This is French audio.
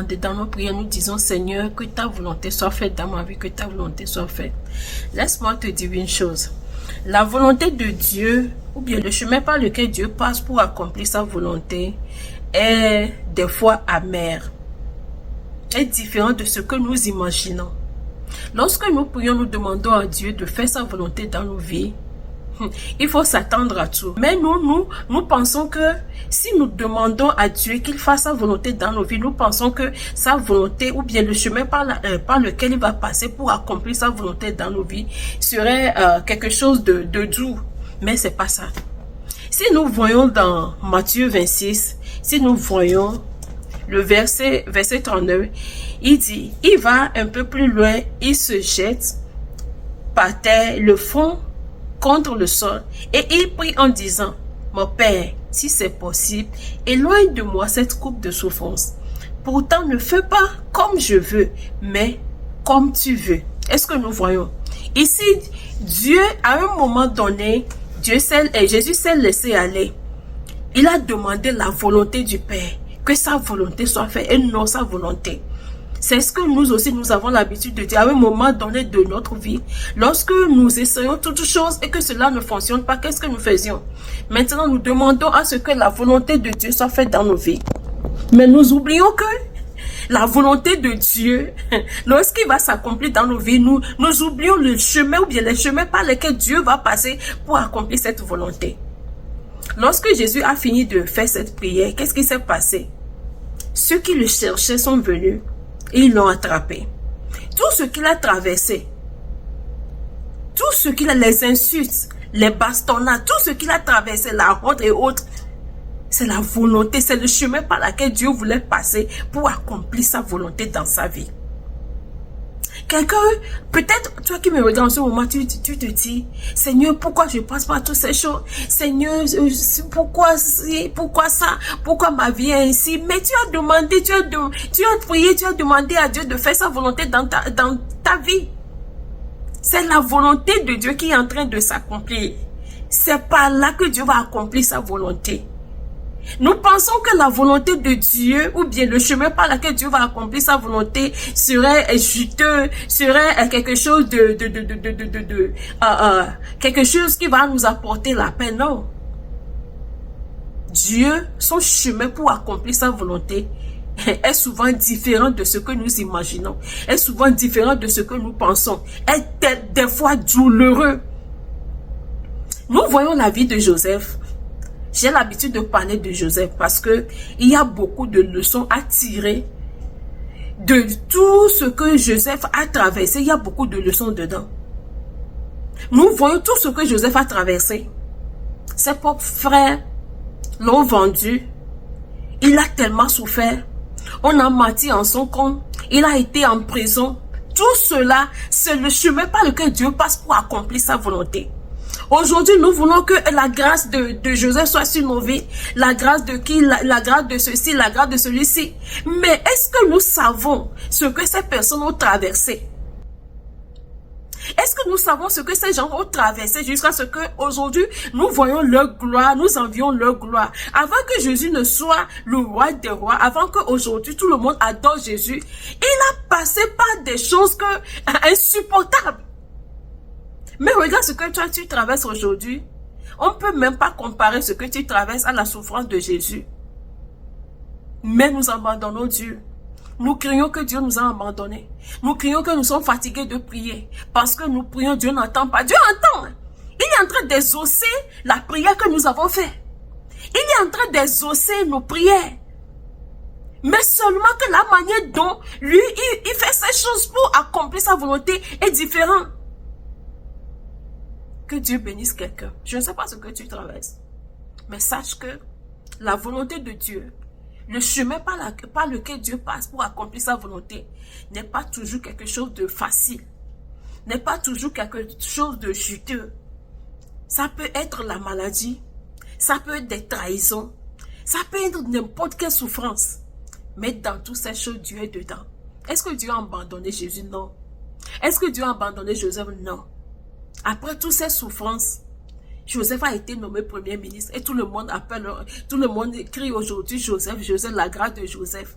Dans nos prières, nous disons, Seigneur, que ta volonté soit faite dans ma vie, que ta volonté soit faite. Laisse-moi te dire une chose. La volonté de Dieu, ou bien le chemin par lequel Dieu passe pour accomplir sa volonté, est des fois amer, est différent de ce que nous imaginons. Lorsque nous prions, nous demandons à Dieu de faire sa volonté dans nos vies. Il faut s'attendre à tout. Mais nous pensons que si nous demandons à Dieu qu'il fasse sa volonté dans nos vies, nous pensons que sa volonté ou bien le chemin par lequel il va passer pour accomplir sa volonté dans nos vies serait quelque chose de doux. Mais c'est pas ça. Si nous voyons dans Matthieu 26, si nous voyons le verset 39, il dit, il va un peu plus loin, il se jette par terre, le front contre le sol, et il prie en disant, mon Père, si c'est possible, éloigne de moi cette coupe de souffrance. Pourtant, ne fais pas comme je veux, mais comme tu veux. Est-ce que nous voyons? Ici, Dieu, à un moment donné, Jésus s'est laissé aller. Il a demandé la volonté du Père, que sa volonté soit faite et non sa volonté. C'est ce que nous aussi, nous avons l'habitude de dire à un moment donné de notre vie. Lorsque nous essayons toutes choses et que cela ne fonctionne pas, qu'est-ce que nous faisions? Maintenant, nous demandons à ce que la volonté de Dieu soit faite dans nos vies. Mais nous oublions que la volonté de Dieu, lorsqu'il va s'accomplir dans nos vies, nous oublions le chemin ou bien les chemins par lesquels Dieu va passer pour accomplir cette volonté. Lorsque Jésus a fini de faire cette prière, qu'est-ce qui s'est passé? Ceux qui le cherchaient sont venus. Ils l'ont attrapé. Tout ce qu'il a traversé, tout ce qu'il a, les insultes, les bastonnades, tout ce qu'il a traversé, la honte et autres, c'est la volonté, c'est le chemin par lequel Dieu voulait passer pour accomplir sa volonté dans sa vie. Quelqu'un, peut-être toi qui me regardes en ce moment, tu te dis, Seigneur, pourquoi je passe par toutes ces choses? Seigneur, pourquoi ça? Pourquoi ma vie est ainsi? Mais tu as demandé, tu as prié, tu as demandé à Dieu de faire sa volonté dans ta vie. C'est la volonté de Dieu qui est en train de s'accomplir. C'est par là que Dieu va accomplir sa volonté. Nous pensons que la volonté de Dieu ou bien le chemin par lequel Dieu va accomplir sa volonté serait juteux, serait quelque chose quelque chose qui va nous apporter la paix. Non. Dieu, son chemin pour accomplir sa volonté est souvent différent de ce que nous imaginons, est souvent différent de ce que nous pensons, est des fois douloureux. Nous voyons la vie de Joseph. J'ai l'habitude de parler de Joseph parce que il y a beaucoup de leçons à tirer de tout ce que Joseph a traversé. Il y a beaucoup de leçons dedans. Nous voyons tout ce que Joseph a traversé. Ses propres frères l'ont vendu. Il a tellement souffert. On a menti en son compte. Il a été en prison. Tout cela, c'est le chemin par lequel Dieu passe pour accomplir sa volonté. Aujourd'hui, nous voulons que la grâce de Joseph soit sur nos vies. La grâce de qui? La grâce de ceci, la grâce de celui-ci. Mais est-ce que nous savons ce que ces personnes ont traversé? Est-ce que nous savons ce que ces gens ont traversé jusqu'à ce que aujourd'hui nous voyons leur gloire, nous envions leur gloire? Avant que Jésus ne soit le roi des rois, avant qu'aujourd'hui tout le monde adore Jésus, il a passé par des choses insupportables. Mais regarde ce que toi tu traverses aujourd'hui. On ne peut même pas comparer ce que tu traverses à la souffrance de Jésus. Mais nous abandonnons Dieu. Nous crions que Dieu nous a abandonnés. Nous crions que nous sommes fatigués de prier. Parce que nous prions, Dieu n'entend pas. Dieu entend. Il est en train d'exaucer la prière que nous avons faite. Il est en train d'exaucer nos prières. Mais seulement que la manière dont lui, il fait ces choses pour accomplir sa volonté est différente. Que Dieu bénisse quelqu'un. Je ne sais pas ce que tu traverses. Mais sache que la volonté de Dieu, le chemin par lequel Dieu passe pour accomplir sa volonté, n'est pas toujours quelque chose de facile. N'est pas toujours quelque chose de juteux. Ça peut être la maladie. Ça peut être des trahisons. Ça peut être n'importe quelle souffrance. Mais dans toutes ces choses, Dieu est dedans. Est-ce que Dieu a abandonné Jésus? Non. Est-ce que Dieu a abandonné Joseph? Non. Après toutes ces souffrances, Joseph a été nommé premier ministre et tout le monde crie aujourd'hui Joseph, la grâce de Joseph.